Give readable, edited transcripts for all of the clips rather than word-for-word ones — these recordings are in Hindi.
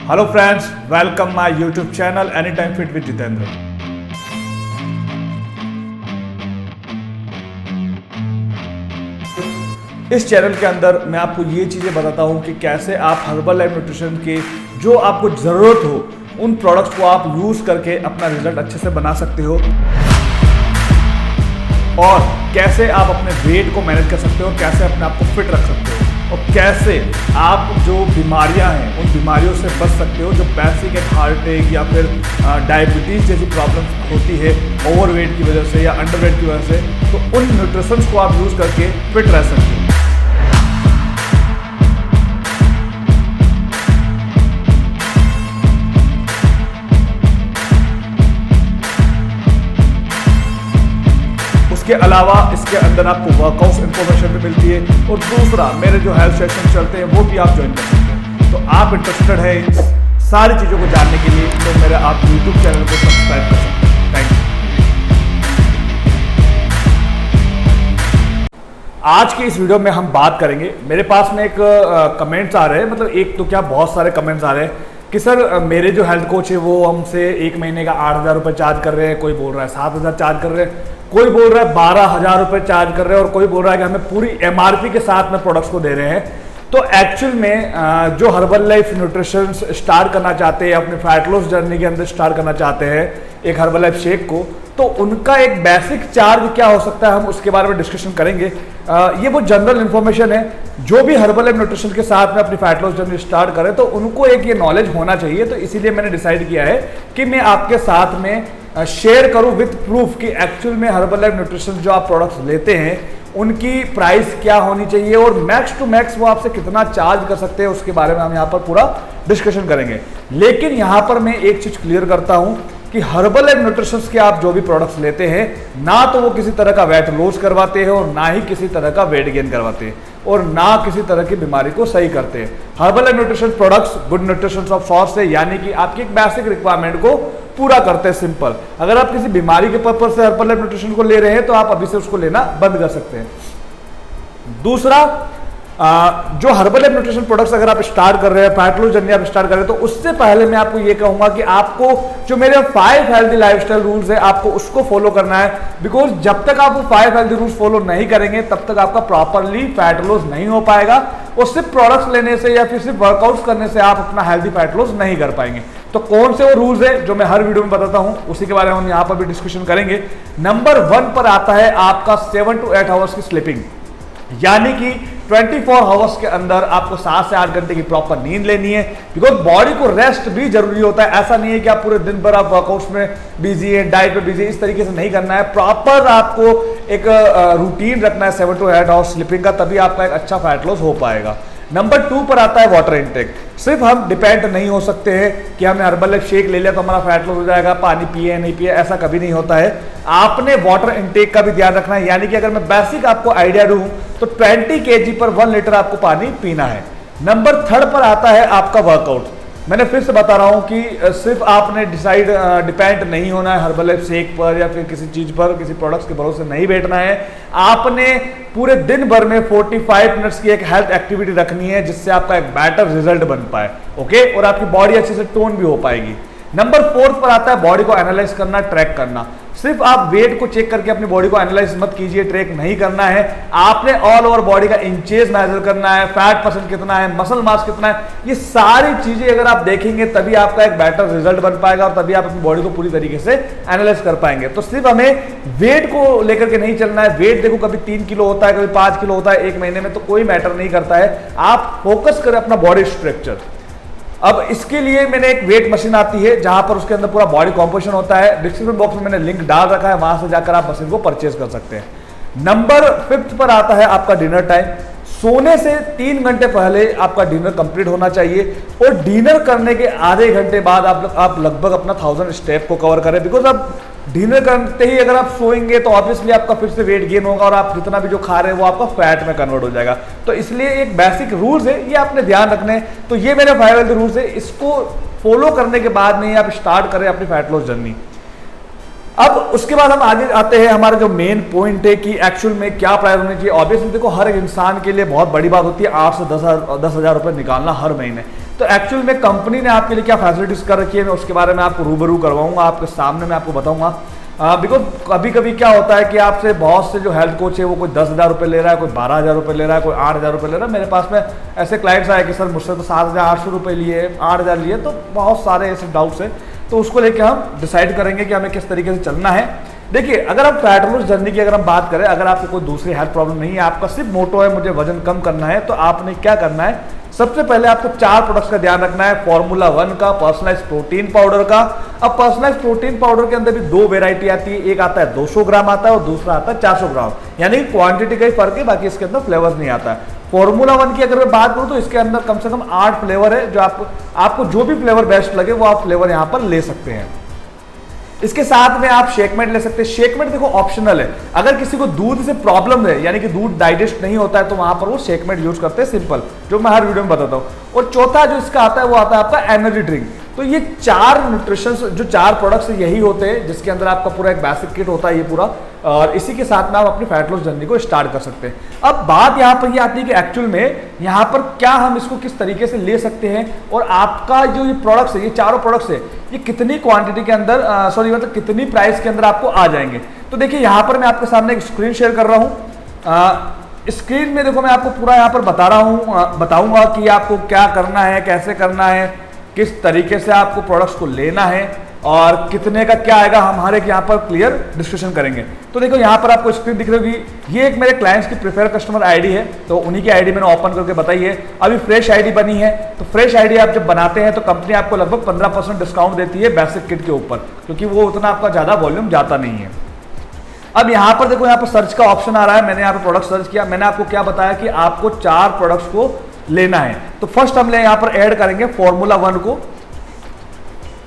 Hello friends, welcome my YouTube channel any time fit with Jitendra. इस चैनल के अंदर मैं आपको ये चीज़ें बताता हूँ कि कैसे आप हर्बल लाइफ न्यूट्रिशन के जो आपको ज़रूरत हो उन प्रोडक्ट्स को आप यूज़ करके अपना रिजल्ट अच्छे से बना सकते हो और कैसे आप अपने वेट को मैनेज कर सकते हो, कैसे अपने आप को फिट रख सकते हो और कैसे आप जो बीमारियां हैं उन बीमारियों से बच सकते हो जो बेसिक एक हार्ट अटैक या फिर डायबिटीज़ जैसी प्रॉब्लम होती है ओवरवेट की वजह से या अंडरवेट की वजह से। तो उन न्यूट्रिशंस को आप यूज़ करके फिट रह सकते हो। इसके अलावा इसके अंदर आपको वर्कआउट इन्फॉर्मेशन भी मिलती है और दूसरा मेरे जो हेल्थ सेशन चलते हैं वो भी आप ज्वाइन कर सकते हैं। तो आप इंटरेस्टेड है इन सारी चीज़ों को जानने के लिए तो मेरे आप यूट्यूब चैनल को सब्सक्राइब कर सकते हैं। Thank you. आज की इस वीडियो में हम बात करेंगे, मेरे पास में एक कमेंट्स आ रहे हैं, मतलब एक तो क्या बहुत सारे कमेंट्स आ रहे हैं कि सर मेरे जो हेल्थ कोच है वो हमसे एक महीने का 8,000 रुपये चार्ज कर रहे हैं, कोई बोल रहा है 7,000 चार्ज कर रहे हैं, कोई बोल रहा है 12,000 रुपये चार्ज कर रहे हैं और कोई बोल रहा है कि हमें पूरी MRP के साथ में प्रोडक्ट्स को दे रहे हैं। तो एक्चुअल में जो हर्बल लाइफ न्यूट्रिशन स्टार्ट करना चाहते हैं, अपने फैट लॉस जर्नी के अंदर स्टार्ट करना चाहते हैं एक हर्बल लाइफ शेक को, तो उनका एक बेसिक चार्ज क्या हो सकता है हम उसके बारे में डिस्कशन करेंगे। ये वो जनरल इन्फॉर्मेशन है, जो भी हर्बल लाइफ न्यूट्रिशन के साथ में अपनी फैट लॉस जर्नी स्टार्ट करें तो उनको एक ये नॉलेज होना चाहिए। तो इसीलिए मैंने डिसाइड किया है कि मैं आपके साथ में शेयर करूं विथ प्रूफ कि एक्चुअल में हर्बल लाइफ न्यूट्रिशन जो आप प्रोडक्ट्स लेते हैं उनकी प्राइस क्या होनी चाहिए और मैक्स टू मैक्स वो आपसे कितना चार्ज कर सकते हैं उसके बारे में हम यहाँ पर पूरा डिस्कशन करेंगे। लेकिन यहाँ पर मैं एक चीज क्लियर करता हूँ कि हर्बल लाइफ न्यूट्रिशन के आप जो भी प्रोडक्ट्स लेते हैं ना तो वो किसी तरह का वेट लॉस करवाते हैं और ना ही किसी तरह का वेट गेन करवाते हैं और ना किसी तरह की बीमारी को सही करते हैं। Herbal life nutrition products good nutrition of source है, यानी कि आपकी एक बेसिक रिक्वायरमेंट को पूरा करते हैं। सिंपल, अगर आप किसी बीमारी के पर्पज से हर्बल लाइफ न्यूट्रिशन को ले रहे हैं तो आप अभी से उसको लेना बंद कर सकते हैं। दूसरा, जो हर्बल लाइफ न्यूट्रिशन प्रोडक्ट्स अगर आप स्टार्ट कर रहे हैं, फैट लॉस जर्नी आप स्टार्ट कर रहे हैं, तो उससे पहले मैं आपको ये कहूंगा कि आपको जो मेरे 5 हेल्दी लाइफस्टाइल रूल्स है आपको उसको फॉलो करना है। बिकॉज जब तक आप वो 5 हेल्दी रूल्स फॉलो नहीं करेंगे तब तक आपका प्रॉपरली फैट लॉस नहीं हो पाएगा और सिर्फ प्रोडक्ट्स लेने से या फिर सिर्फ वर्कआउट्स करने से आप अपना हेल्दी फैट लॉस नहीं कर पाएंगे। तो कौन से वो रूल्स है जो मैं हर वीडियो में बताता हूं उसी के बारे में हम यहां पर भी डिस्कशन करेंगे। नंबर 1 पर आता है आपका 7 to 8 आवर्स की स्लीपिंग, यानी कि 24 आवर्स के अंदर आपको 7 से 8 घंटे की प्रॉपर नींद लेनी है। बिकॉज बॉडी को रेस्ट भी जरूरी होता है। ऐसा नहीं है कि आप पूरे दिन भर आप वर्कआउट्स में बिजी है, डाइट में बिजी है, इस तरीके से नहीं करना है। प्रॉपर आपको एक रूटीन रखना है 7 to 8 आवर्स स्लीपिंग का, तभी आपका एक अच्छा फैट लॉस हो पाएगा। नंबर 2 पर आता है वाटर इनटेक। सिर्फ हम डिपेंड नहीं हो सकते हैं कि हमने हर्बल लाइफ शेक ले लिया तो हमारा फैट लॉस हो जाएगा, पानी पिए नहीं पिए, ऐसा कभी नहीं होता है। आपने वाटर इनटेक का भी ध्यान रखना है, यानी कि अगर मैं बेसिक आपको आइडिया दूं तो 20 kg पर 1 लीटर आपको पानी पीना है। नंबर 3 पर आता है आपका वर्कआउट। मैंने फिर से बता रहा हूं कि सिर्फ आपने डिपेंड नहीं होना है हर्बल लाइफ शेक पर या फिर किसी चीज पर, किसी प्रोडक्ट्स के भरोसे नहीं बैठना है। आपने पूरे दिन भर में 45 मिनट्स की एक हेल्थ एक्टिविटी रखनी है जिससे आपका एक बेटर रिजल्ट बन पाए, ओके, और आपकी बॉडी अच्छे से टोन भी हो पाएगी। नंबर 4 पर आता है बॉडी को एनालाइज करना, ट्रैक करना। सिर्फ आप वेट को चेक करके अपनी बॉडी को एनालाइज मत कीजिए, ट्रैक नहीं करना है। आपने ऑल ओवर बॉडी का इंचेस मेजर करना है, फैट परसेंट कितना है, मसल मास कितना है, ये सारी चीजें अगर आप देखेंगे तभी आपका एक बेटर रिजल्ट बन पाएगा और तभी आप अपनी बॉडी को पूरी तरीके से एनालाइज कर पाएंगे। तो सिर्फ हमें वेट को लेकर के नहीं चलना है। वेट देखो कभी 3 किलो होता है, कभी 5 किलो होता है एक महीने में, तो कोई मैटर नहीं करता है। आप फोकस करें अपना बॉडी स्ट्रक्चर। अब इसके लिए मैंने एक वेट मशीन आती है जहां पर उसके अंदर पूरा बॉडी कॉम्पोजिशन होता है। डिस्क्रिप्शन बॉक्स में मैंने लिंक डाल रखा है, वहां से जाकर आप मशीन को परचेज कर सकते हैं। नंबर 5 पर आता है आपका डिनर टाइम। सोने से 3 घंटे पहले आपका डिनर कंप्लीट होना चाहिए और डिनर करने के आधे घंटे बाद आप लगभग अपना 1000 स्टेप को कवर करें। बिकॉज आप डिनर करते ही अगर आप सोएंगे तो ऑब्वियसली आपका फिर से वेट गेन होगा और आप जितना भी जो खा रहे हैं वो आपका फैट में कन्वर्ट हो जाएगा। तो इसलिए एक बेसिक रूल्स है, ये आपने ध्यान रखने हैं। तो ये मेरे 5 हेल्थ रूल्स है, इसको फॉलो करने के बाद में आप स्टार्ट करें अपनी फैट लॉस जर्नी। अब उसके बाद हम आगे आते हैं, हमारा जो मेन पॉइंट है कि एक्चुअल में क्या प्राइस होनी चाहिए। ऑब्वियसली देखो हर एक इंसान के लिए बहुत बड़ी बात होती है 8 से 10,000 रुपए निकालना हर महीने। तो एक्चुअल में कंपनी ने आपके लिए क्या फैसिलिटीज कर रखी है, मैं उसके बारे में आपको रूबरू करवाऊंगा, आपके सामने मैं आपको बताऊंगा। बिकॉज कभी कभी क्या होता है कि आपसे बहुत से जो हेल्थ कोच है वो कोई 10,000 रुपये ले रहा है, कोई 12,000 रुपये ले रहा है, कोई 8,000 रुपये ले रहा है। मेरे पास में ऐसे क्लाइंट्स आए कि सर मुझसे तो 7,800 रुपये लिए, 8,000 लिए, तो बहुत सारे ऐसे डाउट्स है। तो उसको लेकर हम डिसाइड करेंगे कि हमें किस तरीके से चलना है। देखिए, अगर आप फैट लॉस जर्नी की अगर हम बात करें, अगर आपको कोई दूसरी हेल्थ प्रॉब्लम नहीं है, आपका सिर्फ मोटो है मुझे वजन कम करना है, तो आपने क्या करना है, सबसे पहले आपको 4 प्रोडक्ट्स का ध्यान रखना है। फॉर्मूला 1 का, पर्सनलाइज प्रोटीन पाउडर का। अब पर्सनलाइज प्रोटीन पाउडर के अंदर भी 2 वेराइटी आती है, एक आता है 200 ग्राम आता है और दूसरा आता है 400 ग्राम, यानी क्वांटिटी का ही फर्क है, बाकी इसके अंदर फ्लेवर्स नहीं आता है। फॉर्मूला 1 की अगर मैं बात करूं तो इसके अंदर कम से कम 8 फ्लेवर है, जो आपको जो भी फ्लेवर बेस्ट लगे वो आप फ्लेवर यहां पर ले सकते हैं। इसके साथ में आप शेकमेट ले सकते हैं। शेकमेट देखो ऑप्शनल है, अगर किसी को दूध से प्रॉब्लम है, यानी कि दूध डाइजेस्ट नहीं होता है, तो वहां पर वो शेकमेट यूज करते हैं, सिंपल, जो मैं हर वीडियो में बताता हूं। और चौथा जो इसका आता है वो आता है आपका एनर्जी ड्रिंक। तो ये 4 न्यूट्रिशन जो 4 प्रोडक्ट्स यही होते हैं, जिसके अंदर आपका पूरा एक बेसिक किट होता है ये पूरा, और इसी के साथ में आप अपनी फैट लॉस जर्नी को स्टार्ट कर सकते हैं। अब बात यहाँ पर ये आती है कि एक्चुअल में यहाँ पर क्या हम इसको किस तरीके से ले सकते हैं, और आपका जो ये प्रोडक्ट्स है, ये चारों प्रोडक्ट्स है, ये कितनी क्वांटिटी के अंदर मतलब कितनी प्राइस के अंदर आपको आ जाएंगे। तो देखिए, यहाँ पर मैं आपके सामने एक स्क्रीन शेयर कर रहा हूँ। स्क्रीन में देखो मैं आपको पूरा यहाँ पर बता रहा हूँ, बताऊंगा कि आपको क्या करना है, कैसे करना है, किस तरीके से आपको प्रोडक्ट्स को लेना है और कितने का क्या आएगा, हम हर एक यहाँ पर क्लियर डिस्कशन करेंगे। तो देखो यहाँ पर आपको स्क्रीन दिख रही होगी, ये एक मेरे क्लाइंट्स की प्रेफर कस्टमर आईडी है, तो उन्हीं की आईडी मैंने ओपन करके बताई है। अभी फ्रेश आईडी बनी है, तो फ्रेश आईडी आप जब बनाते हैं तो कंपनी आपको लगभग 15% डिस्काउंट देती है बेसिक किट के ऊपर, क्योंकि वो उतना आपका ज़्यादा वॉल्यूम जाता नहीं है। अब यहाँ पर देखो, यहाँ पर सर्च का ऑप्शन आ रहा है, मैंने यहाँ पर प्रोडक्ट सर्च किया। मैंने आपको क्या बताया कि आपको 4 प्रोडक्ट्स को लेना है। तो फर्स्ट हम यहाँ पर ऐड करेंगे फॉर्मूला 1 को।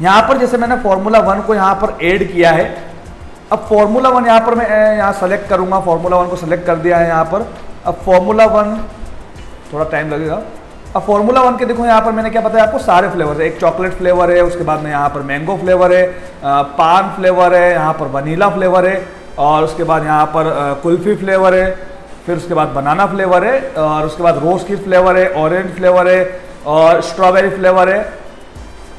यहां पर जैसे मैंने फॉर्मूला 1 को यहां पर ऐड किया है, अब फॉर्मूला 1 यहां पर मैं यहां सेलेक्ट करूंगा, फॉर्मूला 1 को सेलेक्ट कर दिया है यहां पर। अब फॉर्मूला 1 थोड़ा टाइम लगेगा। अब फॉर्मूला 1 के देखो यहां पर मैंने क्या बताया आपको, सारे फ्लेवर है, एक चॉकलेट फ्लेवर है, उसके बाद में यहां पर मैंगो फ्लेवर है, पान फ्लेवर है, यहां पर वनीला फ्लेवर है, और उसके बाद यहां पर कुल्फी फ्लेवर है, फिर उसके बाद बनाना फ्लेवर है, और उसके बाद रोज की फ्लेवर है, ऑरेंज फ्लेवर है, और स्ट्रॉबेरी फ्लेवर है।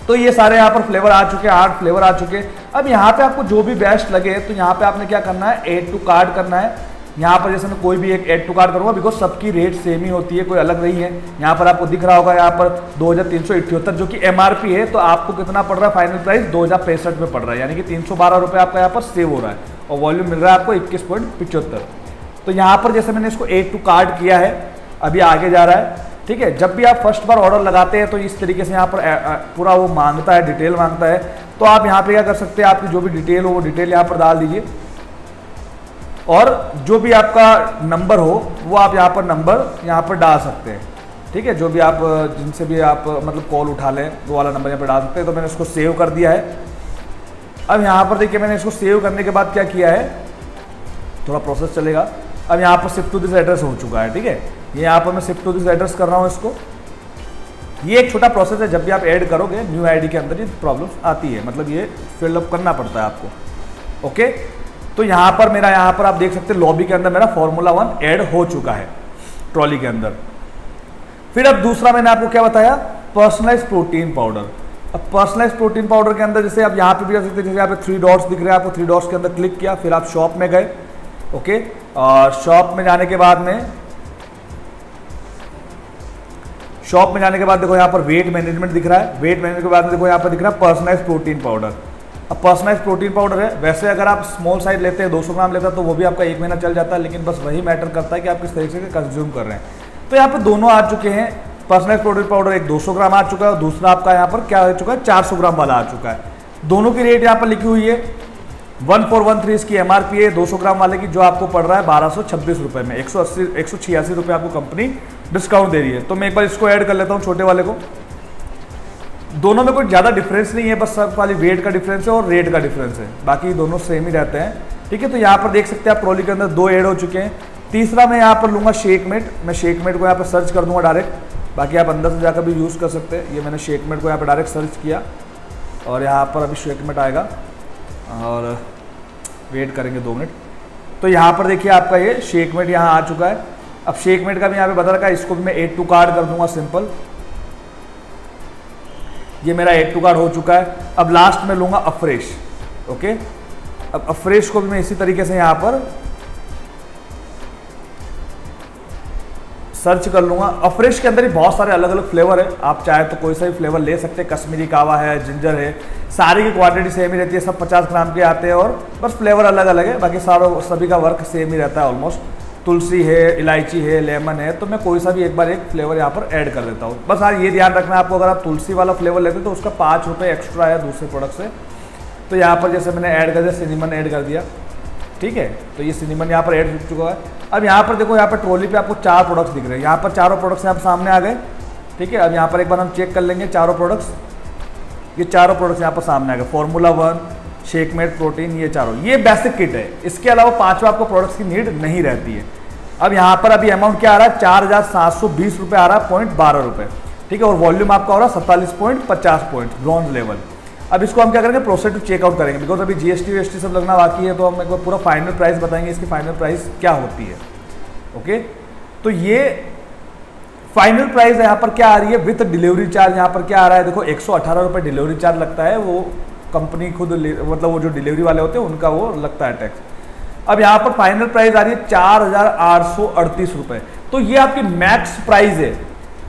तो ये सारे यहाँ पर फ्लेवर आ चुके हैं, 8 फ्लेवर आ चुके हैं। अब यहाँ पे आपको जो भी बेस्ट लगे, तो यहाँ पे आपने क्या करना है, ऐड टू कार्ट करना है। यहाँ पर जैसे मैं कोई भी एक ऐड टू कार्ट करूँगा, बिकॉज सबकी रेट सेम ही होती है, कोई अलग नहीं है। यहाँ पर आपको दिख रहा होगा, यहाँ पर 2378 जो कि MRP है, तो आपको कितना पड़ रहा है, फाइनल प्राइस 2065 में पड़ रहा है, यानी कि 312 रुपये आपका यहाँ पर सेव हो रहा है, और वॉल्यूम मिल रहा है आपको 21.75। तो यहाँ पर जैसे मैंने इसको ऐड टू कार्ट किया है, अभी आगे जा रहा है, ठीक है। जब भी आप फर्स्ट बार ऑर्डर लगाते हैं तो इस तरीके से यहाँ पर पूरा वो मांगता है, डिटेल मांगता है। तो आप यहाँ पे क्या कर सकते हैं, आपकी जो भी डिटेल हो वो डिटेल यहाँ पर डाल दीजिए, और जो भी आपका नंबर हो वो आप यहाँ पर नंबर यहाँ पर डाल सकते हैं, ठीक है। जो भी आप जिनसे भी आप मतलब कॉल उठा लें वो वाला नंबर यहाँ पर डाल सकते हैं। तो मैंने इसको सेव कर दिया है। अब यहाँ पर देखिए, मैंने इसको सेव करने के बाद क्या किया है, थोड़ा प्रोसेस चलेगा। अब यहाँ पर शिफ्ट टू दिस एड्रेस हो चुका है, ठीक है। ये यहाँ पर मैं शिफ्ट टू दिस एड्रेस कर रहा हूँ इसको। ये एक छोटा प्रोसेस है, जब भी आप ऐड करोगे न्यू आईडी के अंदर ये प्रॉब्लम्स आती है, मतलब ये फिलअप करना पड़ता है आपको, ओके। तो यहाँ पर मेरा यहाँ पर आप देख सकते हैं लॉबी के अंदर मेरा फॉर्मूला 1 ऐड हो चुका है ट्रॉली के अंदर। फिर अब दूसरा मैंने आपको क्या बताया, पर्सनलाइज प्रोटीन पाउडर। अब पर्सनलाइज प्रोटीन पाउडर के अंदर जैसे आप यहाँ पे भी कर सकते हैं, जैसे यहाँ पे 3 डॉट्स दिख रहे हैं आपको, 3 डॉट्स के अंदर क्लिक किया, फिर आप शॉप में गए, ओके। और शॉप में जाने के बाद देखो यहाँ पर वेट मैनेजमेंट दिख रहा है। वेट मैनेजमेंट के बाद देखो यहाँ पर दिख रहा है पर्सनलाइज प्रोटीन पाउडर। अब पर्सनलाइज प्रोटीन पाउडर है, वैसे अगर आप स्मॉल साइज लेते हैं 200 ग्राम लेते हैं तो वो भी आपका 1 महीना चल जाता है, लेकिन बस वही मैटर करता है कि आप किस तरीके से कंज्यूम कर रहे हैं। तो यहाँ पर दोनों आ चुके हैं, पर्सनलाइज प्रोटीन पाउडर एक 200 ग्राम आ चुका है, और दूसरा आपका यहाँ पर क्या आ चुका है, 400 ग्राम वाला आ चुका है। दोनों की रेट यहाँ पर लिखी हुई है, 1413 इसकी MRP है 200 ग्राम वाले की, जो आपको पड़ रहा है 1226 रुपये में, 186 रुपये आपको कंपनी डिस्काउंट दे रही है। तो मैं एक बार इसको ऐड कर लेता हूँ, छोटे वाले को। दोनों में कोई ज़्यादा डिफरेंस नहीं है, बस सब वाली वेट का डिफरेंस है और रेट का डिफरेंस है, बाकी दोनों सेम ही रहते हैं, ठीक है। तो यहाँ पर देख सकते हैं आप ट्रॉली के अंदर 2 ऐड हो चुके हैं। तीसरा मैं यहाँ पर लूँगा शेकमेट। मैं शेकमेट को यहाँ पर सर्च कर दूँगा डायरेक्ट, बाकी आप अंदर से जाकर भी यूज़ कर सकते हैं। ये मैंने शेकमेट को यहाँ पर डायरेक्ट सर्च किया, और यहाँ पर अभी शेकमेट आएगा, और वेट करेंगे 2 मिनट। तो यहाँ पर देखिए आपका ये शेकमेट यहाँ आ चुका है। अब शेकमेट का भी यहाँ पे बता रखा है, इसको भी मैं ऐड टू कार्ट कर दूंगा सिंपल। ये मेरा एड टू कार्ड हो चुका है। अब लास्ट में लूँगा अफ्रेश। ओके, अब अफ्रेश को भी मैं इसी तरीके से यहाँ पर सर्च कर लूँगा। अफ्रेश के अंदर ही बहुत सारे अलग अलग फ्लेवर है, आप चाहे तो कोई सा भी फ्लेवर ले सकते हैं। कश्मीरी कावा है, जिंजर है, सारी की क्वांटिटी सेम ही रहती है, सब 50 ग्राम के आते हैं और बस फ्लेवर अलग अलग है, बाकी सारों सभी का वर्क सेम ही रहता है ऑलमोस्ट। तुलसी है, इलायची है, लेमन है, तो मैं कोई सा भी एक बार एक फ्लेवर यहाँ पर ऐड कर देता हूँ। बस हाँ ये ध्यान रखना है आपको, अगर आप तुलसी वाला फ्लेवर लेते हैं तो उसका 5 रुपये एक्स्ट्रा है दूसरे प्रोडक्ट से। तो यहाँ पर जैसे मैंने ऐड कर दिया, सिनेमन ऐड कर दिया, ठीक है, तो ये सिनेमन यहाँ पर ऐड हो चुका है। अब यहाँ पर देखो, यहाँ पर ट्रॉली पे आपको 4 प्रोडक्ट्स दिख रहे हैं, यहाँ पर चारों प्रोडक्ट्स यहाँ पर सामने आ गए, ठीक है। अब यहाँ पर एक बार हम चेक कर लेंगे चारों प्रोडक्ट्स, ये चारों प्रोडक्ट्स यहाँ पर सामने आ गए, फार्मूला 1, शेकमेट, प्रोटीन, ये चारों, ये बेसिक किट है। इसके अलावा 5वां आपको प्रोडक्ट्स की नीड नहीं रहती है। अब यहाँ पर अभी अमाउंट क्या आ रहा है, 4720 रुपये आ रहा है, 0.12 रुपये, ठीक है, और वॉल्यूम आपका हो रहा है 47.50 पॉइंट ब्रॉन्ज लेवल। अब इसको हम क्या करेंगे, प्रोसेस टू चेकआउट करेंगे, बिकॉज अभी जीएसटी वीएसटी सब लगना बाकी है, तो हम एक बार पूरा फाइनल प्राइस बताएंगे, इसकी फाइनल प्राइस क्या होती है। ओके, तो ये फाइनल प्राइस यहाँ पर क्या आ रही है विथ डिलीवरी चार्ज। यहाँ पर क्या आ रहा है, देखो 118 रुपये डिलीवरी चार्ज लगता है, वो कंपनी खुद मतलब वो जो डिलीवरी वाले होते हैं उनका वो लगता है टैक्स। अब यहाँ पर फाइनल प्राइस आ रही है 4838 रुपये, तो ये आपकी मैक्स प्राइस है।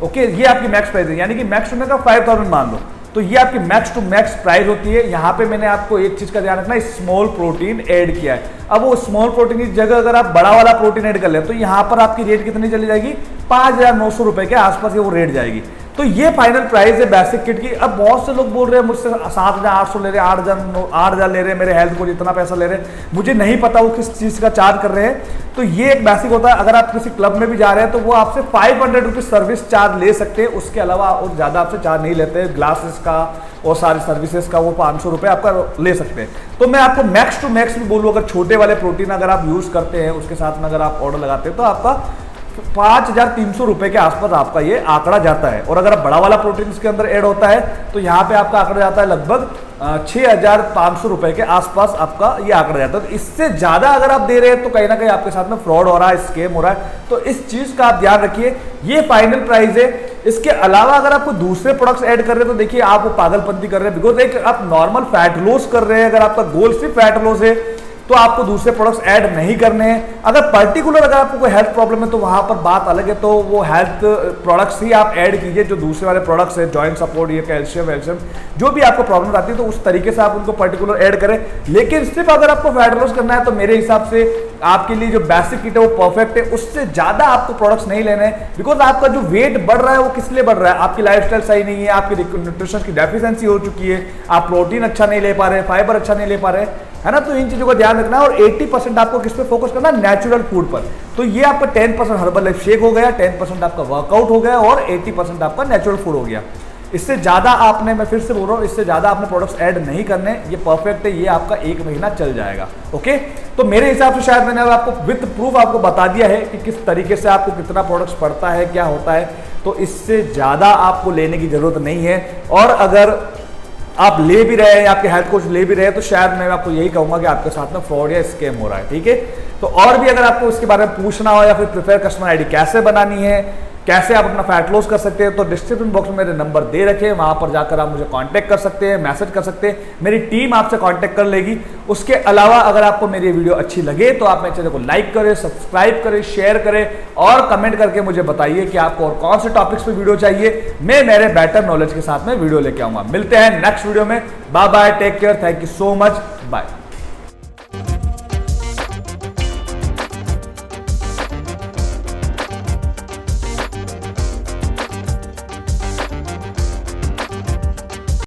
ओके, ये आपकी मैक्स प्राइस है, यानी कि मैक्स टू मैक्स 5000 मान लो, तो ये आपकी मैक्स टू मैक्स प्राइस होती है। यहाँ पे मैंने आपको एक चीज का ध्यान रखना है, स्मॉल प्रोटीन ऐड किया है। अब वो स्मॉल प्रोटीन की जगह अगर आप बड़ा वाला प्रोटीन ऐड कर ले तो यहाँ पर आपकी रेट कितनी चली जाएगी, 5900 रुपए के आसपास ये वो रेट जाएगी। तो ये फाइनल प्राइस है बेसिक किट की। अब बहुत से लोग बोल रहे हैं मुझसे 7800 ले रहे हैं, 8000 ले रहे हैं, मेरे हेल्थ को जितना पैसा ले रहे हैं, मुझे नहीं पता वो किस चीज का चार्ज कर रहे हैं। तो ये एक बेसिक होता है, अगर आप किसी क्लब में भी जा रहे हैं तो वो आपसे 500 रुपीज सर्विस चार्ज ले सकते हैं, उसके अलावा और ज्यादा आपसे चार्ज नहीं लेते हैं। ग्लासेस का और सारी सर्विसेज का वो 500 रुपये आपका ले सकते हैं। तो मैं आपको मैक्स टू मैक्स भी बोलूँ, अगर छोटे वाले प्रोटीन अगर आप यूज करते हैं, उसके साथ में अगर आप ऑर्डर लगाते हैं तो आपका 5300 रुपए के आसपास आपका ये आंकड़ा जाता है। और अगर बड़ा वाला प्रोटीन इसके अंदर ऐड होता है तो यहाँ पे आपका आंकड़ा जाता है लगभग 6500 रुपए के आसपास आपका ये आंकड़ा जाता है। तो इससे ज्यादा अगर आप दे रहे हैं तो कहीं ना कहीं आपके साथ में फ्रॉड हो रहा है, स्कैम हो रहा है। तो इस चीज का आप ध्यान रखिए, ये फाइनल प्राइस है। इसके अलावा अगर आपको दूसरे प्रोडक्ट्स ऐड कर रहे हैं तो देखिए आप वो पागलपंती कर रहे हैं, बिकॉज एक आप नॉर्मल फैट लॉस कर रहे हैं, अगर आपका गोल सिर्फ फैट लॉस है तो आपको दूसरे प्रोडक्ट्स ऐड नहीं करने हैं। अगर पर्टिकुलर अगर आपको कोई हेल्थ प्रॉब्लम है तो वहां पर बात अलग है, तो वो हेल्थ प्रोडक्ट्स ही आप ऐड कीजिए, जो दूसरे वाले प्रोडक्ट्स है, जॉइंट सपोर्ट, ये कैल्शियम वैल्शियम जो भी आपको प्रॉब्लम आती है तो उस तरीके से आप उनको पर्टिकुलर ऐड करें। लेकिन सिर्फ अगर आपको फैट लॉस करना है तो मेरे हिसाब से आपके लिए जो बेसिक किट है वो परफेक्ट है, उससे ज्यादा आपको प्रोडक्ट्स नहीं लेने हैं। बिकॉज आपका जो वेट बढ़ रहा है वो किस लिए बढ़ रहा है, आपकी लाइफस्टाइल सही नहीं है, आपकी न्यूट्रिशन की डेफिशिएंसी हो चुकी है, आप प्रोटीन अच्छा नहीं ले पा रहे, फाइबर अच्छा नहीं ले पा रहे, है ना। तो इन चीजों का ध्यान रखना है। और 80% आपको किस पे फोकस करना है, नेचुरल फूड पर। तो ये आपका 10% हर्बल लाइफ शेक हो गया, 10% आपका वर्कआउट हो गया और 80% आपका नेचुरल फूड हो गया। इससे ज्यादा आपने, मैं फिर से बोल रहा हूं, इससे ज्यादा आपने प्रोडक्ट्स ऐड नहीं करने, ये परफेक्ट है, ये आपका 1 महीना चल जाएगा। ओके, तो मेरे हिसाब से शायद मैंने आपको विद प्रूफ आपको बता दिया है कि किस तरीके से आपको कितना प्रोडक्ट्स पड़ता है, क्या होता है। तो इससे ज्यादा आपको लेने की जरूरत नहीं है। और अगर आप ले भी रहे हैं, आपके हेल्थ कोच ले भी रहे हैं, तो शायद मैं आपको यही कहूंगा कि आपके साथ में फ्रॉड या स्कैम हो रहा है। ठीक है, तो और भी अगर आपको इसके बारे में पूछना हो या फिर प्रिफेयर कस्टमर आईडी कैसे बनानी है, कैसे आप अपना फैट लॉस कर सकते हैं, तो डिस्क्रिप्शन बॉक्स में मेरे नंबर दे रखे, वहां पर जाकर आप मुझे कांटेक्ट कर सकते हैं, मैसेज कर सकते हैं, मेरी टीम आपसे कांटेक्ट कर लेगी। उसके अलावा अगर आपको मेरी वीडियो अच्छी लगे तो आप मेरे चैनल को लाइक करें, सब्सक्राइब करें, शेयर करें और कमेंट करके मुझे बताइए कि आपको और कौन से टॉपिक्स पे वीडियो चाहिए। मैं मेरे बेटर नॉलेज के साथ में वीडियो लेके आऊंगा। मिलते हैं नेक्स्ट वीडियो में। Bye bye, take care, thank you so much, bye.